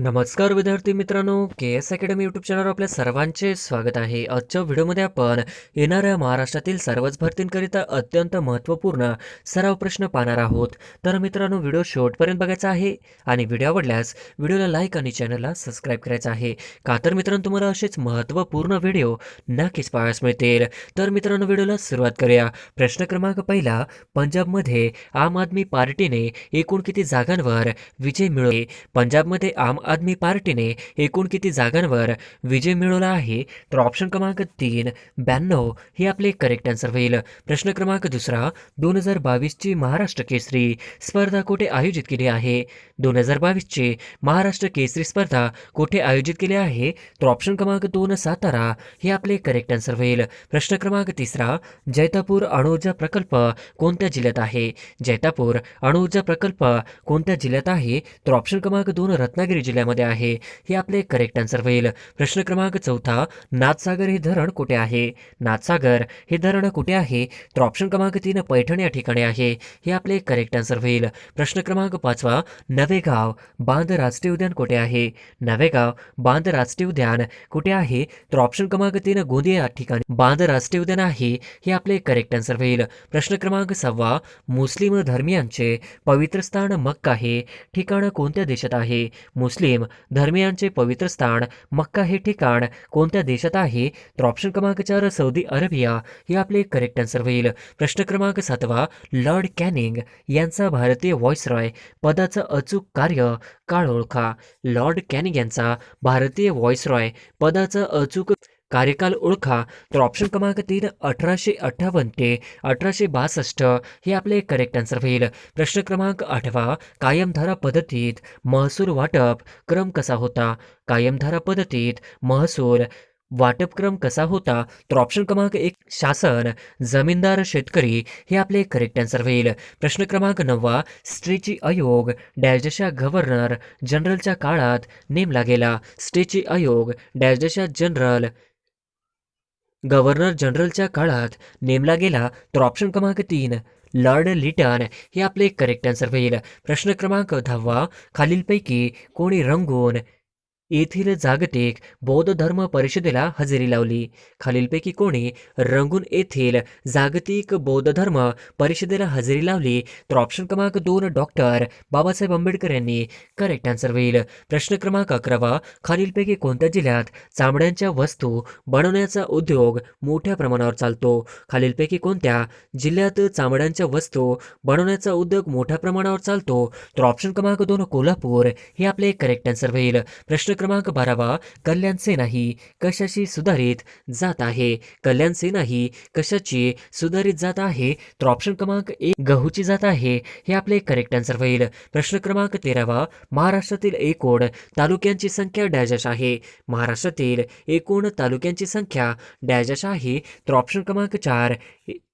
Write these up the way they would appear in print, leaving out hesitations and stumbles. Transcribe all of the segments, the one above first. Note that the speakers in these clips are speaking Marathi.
नमस्कार विद्यार्थी मित्रांनो, के एस अकॅडमी यूट्यूब चॅनलवर आपल्या सर्वांचे स्वागत आहे. आजच्या व्हिडिओमध्ये आपण येणाऱ्या महाराष्ट्रातील सर्वच भरतींकरिता अत्यंत महत्त्वपूर्ण सराव प्रश्न पाहणार आहोत. तर मित्रांनो, व्हिडिओ शेवटपर्यंत बघायचा आहे आणि व्हिडिओ आवडल्यास व्हिडिओला लाईक आणि चॅनलला सबस्क्राईब करायचं आहे. का तर मित्रांनो, तुम्हाला असेच महत्त्वपूर्ण व्हिडिओ नक्कीच पाहायला मिळतील. तर मित्रांनो, व्हिडिओला सुरुवात करूया. प्रश्न क्रमांक पहिला, पंजाबमध्ये आम आदमी पार्टीने एकूण किती जागांवर विजय मिळवले? पंजाबमध्ये आम आदमी पार्टीने एकूण किती जागांवर विजय मिळवला आहे? तर ऑप्शन क्रमांक 3 92 हे आपले करेक्ट आन्सर होईल. प्रश्न क्रमांक दुसरा, 2022 ची महाराष्ट्र केसरी स्पर्धा कुठे आयोजित केली आहे? 2022 ची महाराष्ट्र केसरी स्पर्धा कुठे आयोजित केली आहे? तर ऑप्शन क्रमांक 2 सातारा हे आपले करेक्ट आन्सर होईल. प्रश्न क्रमांक तिसरा, जैतापूर अणुऊर्जा प्रकल्प कोणत्या जिल्ह्यात आहे? जैतापूर अणुऊर्जा प्रकल्प कोणत्या जिल्ह्यात आहे? तर ऑप्शन क्रमांक 2 रत्नागिरी जिल्ह्यामध्ये आहे. हे आपले करेक्ट आन्सर होईल. प्रश्न क्रमांक चौथा, नाथसागर हे धरण कुठे आहे? नाथसागर हे धरण कुठे आहे? तर ऑप्शन क्रमांक 3 पैठण या ठिकाणी आहे. हे आपले करेक्ट आन्सर होईल. प्रश्न क्रमांक पाचवा, नवेगाव बांध राष्ट्रीय उद्यान कुठे आहे? नवेगाव बांध राष्ट्रीय उद्यान कुठे आहे? तर ऑप्शन क्रमांक 3 गोंदिया या ठिकाणी बांध राष्ट्रीय उद्यान आहे. हे आपले करेक्ट आन्सर होईल. प्रश्न क्रमांक 6, मुस्लिम धर्मियांचे पवित्र स्थान मक्का हे ठिकाण कोणत्या देशात आहे? मुस्लिम धर्मियांचे पवित्र स्थान मक्का हे ठिकाण कोणत्या देशात आहे? तर ऑप्शन क्रमांक 4 सौदी अरेबिया हे आपले करेक्ट आन्सर होईल. प्रश्न क्रमांक 7, लॉर्ड कॅनिंग यांचा भारतीय व्हॉइसरॉय पदाचं अचूक कार्य काळ ओळखा. लॉर्ड कॅनिंग यांचा भारतीय व्हॉइसरॉय पदाचं अचूक कार्यकाल ओळखा. तर ऑप्शन क्रमांक 3 1858 ते 1862 हे आपले करेक्ट आन्सर होईल. प्रश्न क्रमांक 8, कायमधारा पद्धतीत महसूल वाटप क्रम कसा होता? कायमधारा पद्धतीत महसूल वाटप क्रम कसा होता? तर ऑप्शन क्रमांक 1 शासन, जमीनदार, शेतकरी हे आपले करेक्ट आन्सर होईल. प्रश्न क्रमांक 9, स्ट्रेची आयोग डॅशच्या गव्हर्नर जनरलच्या काळात नेमला गेला. स्ट्रेची आयोग डॅशच्या गव्हर्नर जनरलच्या काळात नेमला गेला. तर ऑप्शन क्रमांक 3 लॉर्ड लिटन हे आपले करेक्ट आन्सर होईल. प्रश्न क्रमांक 10, खालीलपैकी कोणी रंगून येथील जागतिक बौद्ध धर्म परिषदेला हजेरी लावली? खालीलपैकी कोणी रंगून येथील जागतिक बौद्ध धर्म परिषदेला हजेरी लावली? तर ऑप्शन क्रमांक 2 डॉक्टर बाबासाहेब आंबेडकर यांनी करेक्ट आन्सर होईल. प्रश्न क्रमांक 11, खालीलपैकी कोणत्या जिल्ह्यात चामड्यांच्या वस्तू बनवण्याचा उद्योग मोठ्या प्रमाणावर चालतो? खालीलपैकी कोणत्या जिल्ह्यात चामड्यांच्या वस्तू बनवण्याचा उद्योग मोठ्या प्रमाणावर चालतो? तर ऑप्शन क्रमांक 2 कोल्हापूर हे आपले करेक्ट आन्सर होईल. प्रश्न क्रमांक 12, कल्याण सेना ही कशाची सुधारित जात आहे? कल्याण सेना ही कशाची सुधारित जात आहे? तर ऑप्शन क्रमांक 1 गहूची जात आहे. हे आपले करेक्ट आन्सर होईल. प्रश्न क्रमांक 13, महाराष्ट्रातील एकूण तालुक्यांची संख्या डॅश आहे? महाराष्ट्रातील एकूण तालुक्यांची संख्या डॅश आहे? तर ऑप्शन क्रमांक 4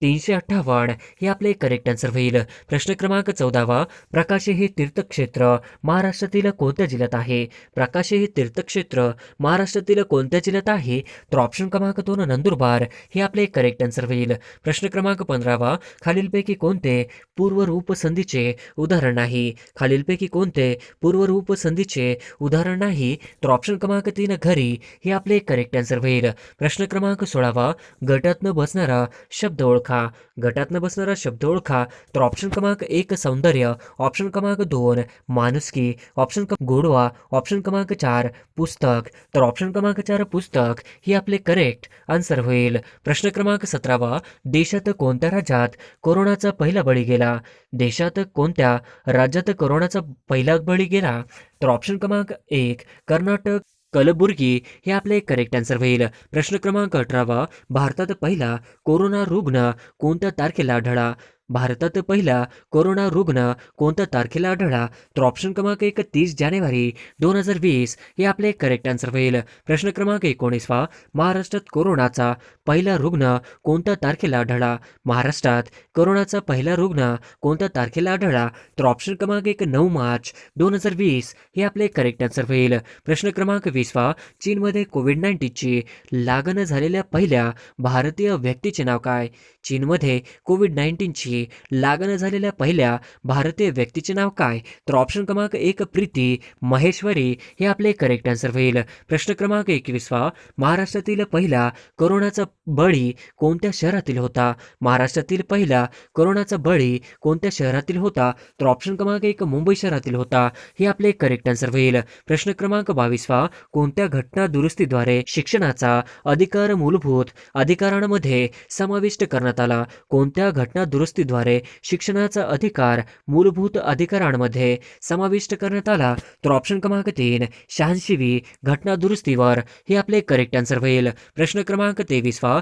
358 हे आपले करेक्ट आन्सर होईल. प्रश्न क्रमांक 14, प्रकाशे हे तीर्थक्षेत्र महाराष्ट्रातील कोणत्या जिल्ह्यात आहे? प्रकाशे हे तीर्थक्षेत्र महाराष्ट्रातील कोणत्या जिल्ह्यात आहे? तर ऑप्शन क्रमांक 2 नंदुरबार हे आपले करेक्ट आन्सर होईल. प्रश्न क्रमांक 15, खालीलपैकी कोणते पूर्वरूप संधीचे उदाहरण नाही? खालीलपैकी कोणते पूर्वरूप संधीचे उदाहरण नाही? तर ऑप्शन क्रमांक 3 घरी हे आपले करेक्ट आन्सर होईल. प्रश्न क्रमांक 16, गटातनं बसणारा शब्द ओळखा. गटातनं बसणारा शब्द ओळखा. तर ऑप्शन क्रमांक 1 सौंदर्य, ऑप्शन क्रमांक 2 माणुसकी, ऑप्शन गोडवा, ऑप्शन क्रमांक 4 पुस्तक. तर ऑप्शन क्रमांक 4 पुस्तक हे आपले करेक्ट आन्सर होईल. प्रश्न क्रमांक 17, देशात कोणत्या राज्यात कोरोनाचा पहिला बळी गेला? देशात कोणत्या राज्यात कोरोनाचा पहिला बळी गेला? तर ऑप्शन क्रमांक 1 कर्नाटक, कलबुर्गी हे आपले करेक्ट आन्सर होईल. प्रश्न क्रमांक 18, भारतात पहिला कोरोना रुग्ण कोणत्या तारखेला आढळला? भारतात पहिला कोरोना रुग्ण कोणत्या तारखेला आढळला? तर ऑप्शन क्रमांक 1 30 जानेवारी 2020 हे आपले करेक्ट आन्सर होईल. प्रश्न क्रमांक 19, महाराष्ट्रात कोरोनाचा पहिला रुग्ण कोणत्या तारखेला आढळला? महाराष्ट्रात कोरोनाचा पहिला रुग्ण कोणत्या तारखेला आढळला? तर ऑप्शन क्रमांक 1 9 मार्च 2020 हे आपले करेक्ट आन्सर होईल. प्रश्न क्रमांक 20, चीनमध्ये कोविड-19ची लागण झालेल्या पहिल्या भारतीय व्यक्तीचे नाव काय? चीनमध्ये कोविड-19ची जागी लागण झालेल्या पहिल्या भारतीय व्यक्तीचे नाव काय? तर ऑप्शन क्रमांक 1 प्रीती महेश्वरी हे आपले करेक्ट आन्सर होईल. प्रश्न क्रमांक 21 महाराष्ट्रातील पहिला कोरोनाचा बळी कोणत्या शहरातील होता? महाराष्ट्रातील पहिला कोरोनाचा बळी कोणत्या शहरातील होता? तर ऑप्शन क्रमांक 1 मुंबई शहरातील होता. हे आपले करेक्ट आन्सर होईल. प्रश्न क्रमांक 22 कोणत्या घटना दुरुस्तीद्वारे शिक्षणाचा अधिकार मूलभूत अधिकारांमध्ये समाविष्ट करण्यात आला? कोणत्या घटना दुरुस्तीद्वारे शिक्षणाचा अधिकार मूलभूत अधिकारांमध्ये समाविष्ट करण्यात आला? तर ऑप्शन क्रमांक 3 86वी घटना दुरुस्तीवर हे आपले करेक्ट आन्सर होईल. प्रश्न क्रमांक 23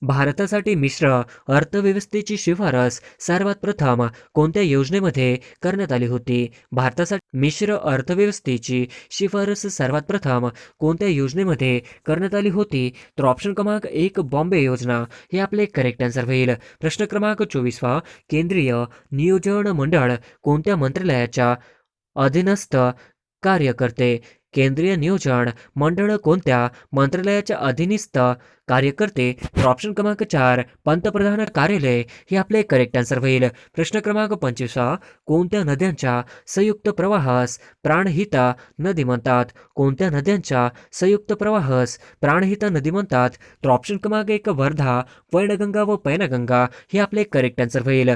भारतासाठी मिश्र अर्थव्यवस्थेची शिफारस सर्वात प्रथम कोणत्या योजनेमध्ये करण्यात आली होती? भारतासाठी मिश्र अर्थव्यवस्थेची शिफारस सर्वात प्रथम कोणत्या योजनेमध्ये करण्यात आली होती? तर ऑप्शन क्रमांक 1 बॉम्बे योजना हे आपले करेक्ट आन्सर होईल. प्रश्न क्रमांक 24 केंद्रीय नियोजन मंडळ कोणत्या मंत्रालयाच्या अधीनस्थ कार्य करते? केंद्रीय नियोजन मंडळ कोणत्या मंत्रालयाच्या अधीनस्थ कार्य करते? तर ऑप्शन क्रमांक 4 पंतप्रधान कार्यालय हे आपले करेक्ट आन्सर होईल. प्रश्न क्रमांक 25 कोणत्या नद्यांच्या संयुक्त प्रवाहास प्राणहिता नदी म्हणतात? कोणत्या नद्यांच्या संयुक्त प्रवाहास प्राणहिता नदी म्हणतात? तर ऑप्शन क्रमांक 1 वर्धा वैनगंगा व पैनगंगा हे आपले करेक्ट आन्सर होईल.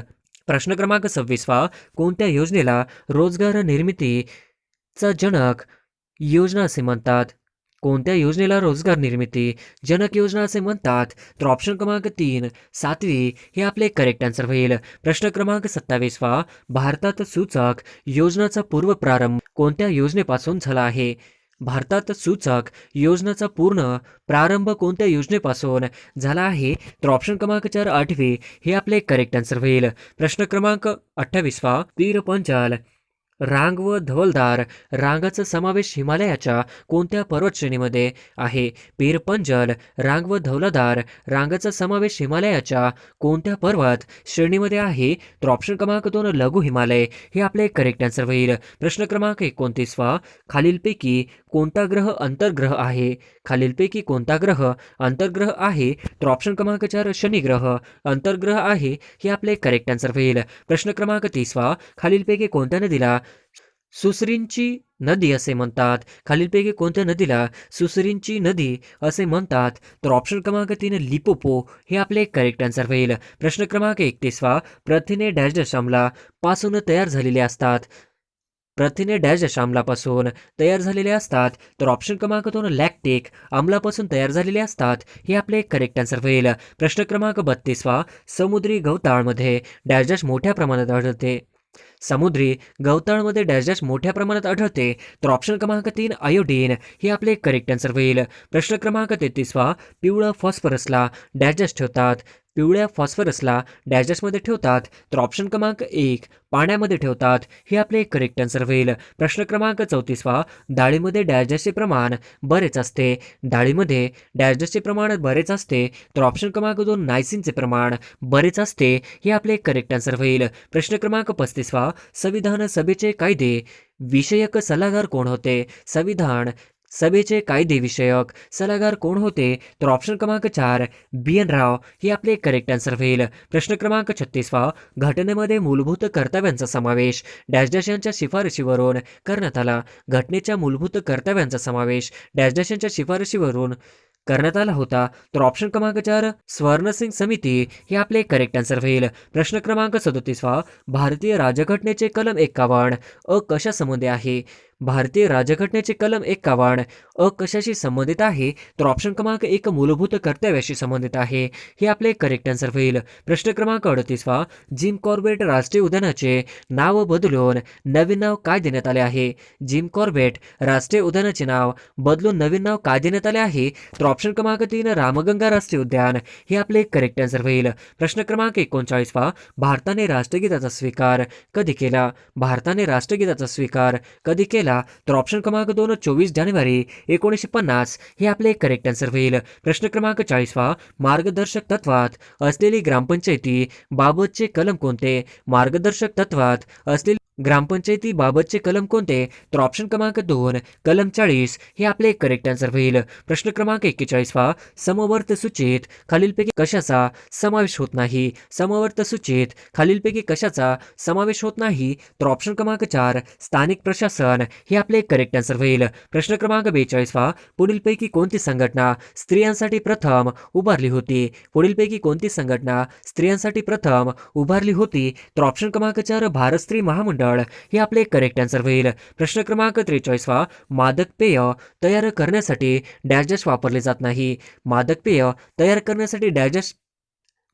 प्रश्न क्रमांक 26 कोणत्या योजनेला रोजगार निर्मितीचा जनक योजना असे म्हणतात? कोणत्या योजनेला रोजगार निर्मिती जनक योजना असे म्हणतात? तर ऑप्शन क्रमांक 3 7वी हे आपले करेक्ट आन्सर होईल. प्रश्न क्रमांक 27 भारतात सूचक योजनाचा पूर्व प्रारंभ कोणत्या योजनेपासून झाला आहे? भारतात सूचक योजनाचा पूर्ण प्रारंभ कोणत्या योजनेपासून झाला आहे? तर ऑप्शन क्रमांक 4 8वी हे आपले करेक्ट आन्सर होईल. प्रश्न क्रमांक 28 पीर पंजाल रांग व धवलदार रांगाचा समावेश हिमालयाच्या कोणत्या पर्वत श्रेणीमध्ये आहे? पीर पंजल रांग व धवलदार रांगाचा समावेश हिमालयाच्या कोणत्या पर्वत श्रेणीमध्ये आहे? तर ऑप्शन क्रमांक 2 लघु हिमालय हे आपले करेक्ट आन्सर होईल. प्रश्न क्रमांक 29 खालीलपैकी कोणता ग्रह अंतर्ग्रह आहे? खालीलपैकी कोणता ग्रह अंतर्ग्रह आहे? तर ऑप्शन क्रमांक 4 शनी ग्रह अंतर्ग्रह आहे हे आपले करेक्ट आन्सर होईल. प्रश्न क्रमांक 30 खालीलपैकी कोणत्या नदीला सुसरींची नदी असे म्हणतात? खालीलपैकी कोणत्या नदीला सुसरींची नदी असे म्हणतात? तर ऑप्शन क्रमांक 3 लिपोपो हे आपले करेक्ट आन्सर होईल. प्रश्न क्रमांक 31 प्रथिने डॅश डॅश पासून तयार झालेले असतात? प्रथिने डॅश डॅश आम्लापासून तयार झालेले असतात? तर ऑप्शन क्रमांक 2 लॅक्टिक आम्लापासून तयार झालेले असतात हे आपले करेक्ट आन्सर होईल. प्रश्न क्रमांक 32 समुद्री गवताळमध्ये डॅश डॅश मोठ्या प्रमाणात आढळते? समुद्री गवताळमध्ये डॅश डॅश मोठ्या प्रमाणात आढळते? तर ऑप्शन क्रमांक 3 आयोडीन हे आपले करेक्ट आन्सर होईल. प्रश्न क्रमांक 33 पिवळं फॉस्फरसला डॅश डॅश ठेवतात? पिवळ्या फॉस्फरसला डॅश डॅशमध्ये ठेवतात? तर ऑप्शन क्रमांक 1 पाण्यामध्ये ठेवतात हे आपले करेक्ट आन्सर होईल. प्रश्न क्रमांक 34 डाळीमध्ये डॅश डॅशचे प्रमाण बरेच असते? डाळीमध्ये डॅश डॅशचे प्रमाण बरेच असते? तर ऑप्शन क्रमांक 2 नायसिनचे प्रमाण बरेच असते हे आपले करेक्ट आन्सर होईल. प्रश्न क्रमांक 35 संविधान सभेचे कायदे विषयक सल्लागार कोण होते? संविधान सभेचे कायदे विषयक सल्लागार कोण होते? तर ऑप्शन क्रमांक 4 BN राव हे आपले करेक्ट आन्सर होईल. प्रश्न क्रमांक 36 घटनेमध्ये मूलभूत कर्तव्यांचा समावेश डॅश डॅश यांच्या शिफारशीवरून करण्यात आला? घटनेच्या मूलभूत कर्तव्यांचा समावेश डॅश डॅश यांच्या शिफारशीवरून करण्यात आला होता? तर ऑप्शन क्रमांक 4 स्वर्णसिंग समिती हे आपले करेक्ट आन्सर होईल. प्रश्न क्रमांक 37 भारतीय राज्यघटनेचे कलम 51 कशा संबंधी आहे? भारतीय राज्यघटनेचे कलम 51 कशाशी संबंधित आहे? तर ऑप्शन क्रमांक 1 मूलभूत कर्तव्याशी संबंधित आहे हे आपले करेक्ट आन्सर होईल. प्रश्न क्रमांक 38 जिम कॉर्बेट राष्ट्रीय उद्यानाचे नाव बदलून नवीन नाव काय देण्यात आले आहे? जिम कॉर्बेट राष्ट्रीय उद्यानाचे नाव बदलून नवीन नाव काय देण्यात आले आहे? तर ऑप्शन क्रमांक 3 रामगंगा राष्ट्रीय उद्यान हे आपले करेक्ट आन्सर होईल. प्रश्न क्रमांक 39 भारताने राष्ट्रगीताचा स्वीकार कधी केला? भारताने राष्ट्रगीताचा स्वीकार कधी केला? तर ऑप्शन क्रमांक 2 24 जानेवारी 1950 हे आपले करेक्ट आन्सर होईल. प्रश्न क्रमांक 40 मार्गदर्शक तत्वात असलेली ग्रामपंचायती बाबतचे कलम कोणते? मार्गदर्शक तत्वात असलेली ग्रामपंचायतीबाबतचे कलम कोणते? तर ऑप्शन क्रमांक 2 कलम 40 हे आपले करेक्ट आन्सर होईल. प्रश्न क्रमांक 41 समवर्त सूचीत खालीलपैकी कशाचा समावेश होत नाही? समवर्त सूचीत खालीलपैकी कशाचा समावेश होत नाही? तर ऑप्शन क्रमांक 4 स्थानिक प्रशासन हे आपले करेक्ट आन्सर होईल. प्रश्न क्रमांक 42 पुढीलपैकी कोणती संघटना स्त्रियांसाठी प्रथम उभारली होती? पुढीलपैकी कोणती संघटना स्त्रियांसाठी प्रथम उभारली होती? तर ऑप्शन क्रमांक 4 भारत स्त्री महामंडळ हे आपले करेक्ट आन्सर होईल. प्रश्न क्रमांक 43 मादक पेय तयार करण्यासाठी डॅश डॅश वापरले जात नाही. मादक पेय तयार करण्यासाठी डॅश डॅश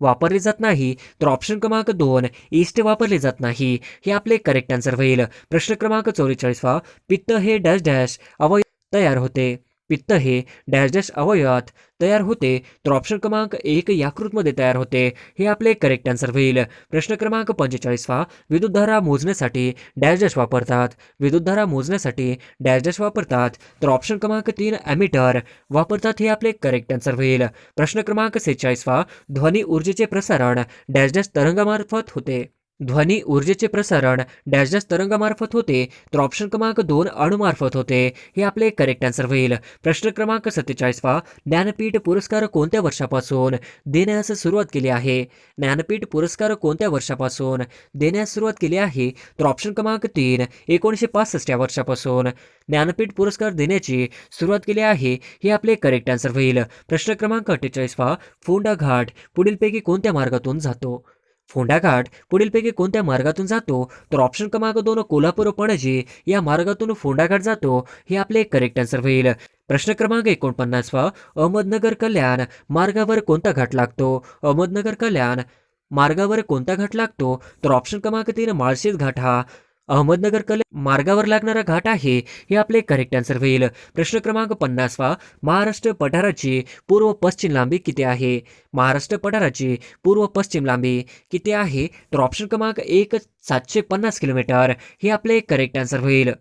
वापरले जात नाही. तर ऑप्शन क्रमांक 2 ईस्ट वापरले जात नाही हे आपले करेक्ट आन्सर होईल. प्रश्न क्रमांक 44 पित्त हे डॅश डॅश अवयव तयार होते. पित्त हे डॅश डॅश अवयवात तयार होते. तर ऑप्शन क्रमांक 1 यकृतमध्ये तयार होते हे आपले करेक्ट आन्सर होईल. प्रश्न क्रमांक 45 विद्युतधारा मोजण्यासाठी डॅश डॅश वापरतात. विद्युतधारा मोजण्यासाठी डॅश डॅश वापरतात. तर ऑप्शन क्रमांक 3 ॲमीटर वापरतात हे आपले करेक्ट आन्सर होईल. प्रश्न क्रमांक 46 ध्वनी ऊर्जेचे प्रसारण डॅश डॅश तरंगामार्फत होते. ध्वनी ऊर्जेचे प्रसारण डॅश डॅश तरंगामार्फत होते. तर ऑप्शन क्रमांक 2 अणुमार्फत होते हे आपले करेक्ट आन्सर होईल. प्रश्न क्रमांक 47 ज्ञानपीठ पुरस्कार कोणत्या वर्षापासून देण्यास सुरुवात केली आहे? ज्ञानपीठ पुरस्कार कोणत्या वर्षापासून देण्यास सुरुवात केली आहे? तर ऑप्शन क्रमांक 3 1965 या वर्षापासून ज्ञानपीठ पुरस्कार देण्याची सुरुवात केली आहे हे आपले करेक्ट आन्सर होईल. प्रश्न क्रमांक 48 फोंडा घाट पुढीलपैकी कोणत्या मार्गातून जातो? फोंडा घाट पुढीलपैकी कोणत्या मार्गातून जातो? तर ऑप्शन क्रमांक 2 कोल्हापूर पणजी या मार्गातून फोंडा घाट जातो हे आपले करेक्ट आन्सर होईल. प्रश्न क्रमांक 49 अहमदनगर कल्याण मार्गावर कोणता घाट लागतो? अहमदनगर कल्याण मार्गावर कोणता घाट लागतो? तर ऑप्शन क्रमांक 3 माळशेज घाट हा अहमदनगर कल्याण मार्गावर लागणारा घाट आहे हे आपले करेक्ट आन्सर होईल. प्रश्न क्रमांक 50 महाराष्ट्र पठाराची पूर्व पश्चिम लांबी किती आहे? महाराष्ट्र पठाराची पूर्व पश्चिम लांबी किती आहे? तर ऑप्शन क्रमांक 1 750 किलोमीटर हे आपले करेक्ट आन्सर होईल.